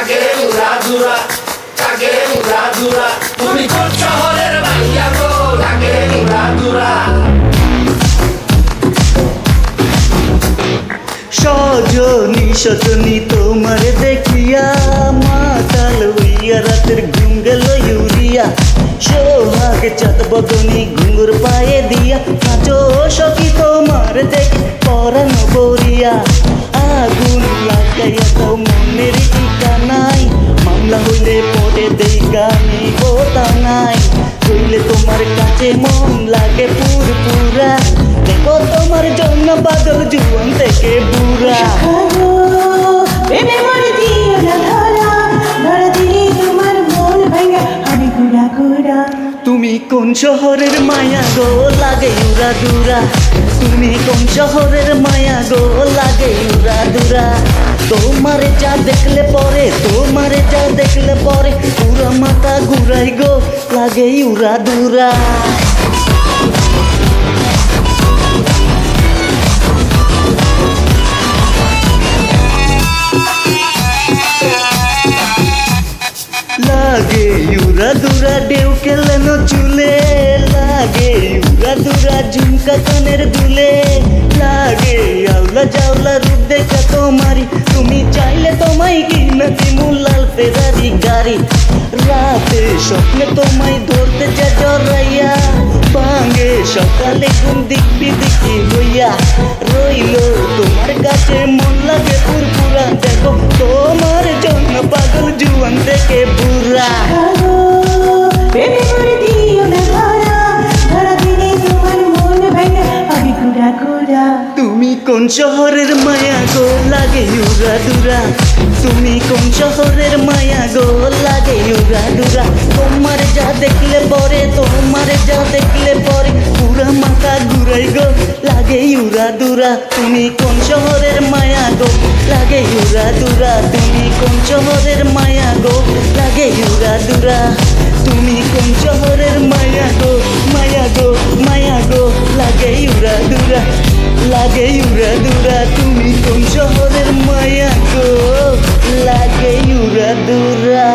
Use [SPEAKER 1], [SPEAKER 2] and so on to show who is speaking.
[SPEAKER 1] লাগে উড়া দুরা, লাগে উড়া দুরা। তুমি কোন শহরের মাইয়া গো, লাগে উড়া দুরা।
[SPEAKER 2] সজনী সজনী তোমার দেখিয়া মাতাল হইয়া রাতের ঘুম গেল ইউরিয়া। সোহাগ চাঁদ বদনী ঘুঙুর পায়ে দিয়া নাচো সখী তোমার দেখে পরানো বরিয়া। আগুন লাগাইয়া দাও মনের ঠিকানায়, মামলা হইলে পরে দেই গানি বোতা নাই। হইলে তোমার কাছে মন লাগে পুরপুরা, দেখো তোমার জন্য বাদল জুয়ান থেকে বুড়া। তুমি কোন শহরের মায়া গো, লাগে উড়া দুরা। তুমি কোন শহরের মায়া গো, লাগে উড়া দুরা। তোমারে যা দেখলে পরে, তোমারে যা দেখলে পরে পুরা মাথা ঘুরাই গো, লাগে উড়া দুরা। লাগে উড়া দুরা ঢেউ খেলানো চুলে, লাগে উড়া দুরা ঝুমকা কানের দুলে। লাগে আউলা জাউলা রূপ দেখা তোমারি, তুমি চাইলে তোমায় কিনা দিমু লাল ফেরারি গাড়ি। রাতে স্বপ্নে তোমায় ধরতে যা জড়াইয়া, ভাঙে সকালে ঘুম দিকবি দিকি হইয়া। রইল তোমার কাছে মন লাগে পুরপুরা, দেখো তোমার জন্য পাগল জুয়ান থেকে বুড়া। তুমি কোন শহরের মায়া গো, লাগে উড়া দুরা। তুমি কোন শহরের মায়া গো, লাগে উড়া দুরা। তোমার যা দেখলে পরে, তোমার যা দেখলে পরে পুরা মাথা ঘুরাই গো, লাগে উড়া দুরা। তুমি কোন শহরের মায়া গো, লাগে উড়া দুরা। তুমি কোন শহরের মায়া গো, লাগে উড়া দুরা। তুমি কোন শহরের মায়া গো, মায়া গো, মায়া গো, লাগে উড়া দুরা, লাগে উড়া দুরা। তুমি কোন শহরের মায়া গো, লাগে উড়া দুরা।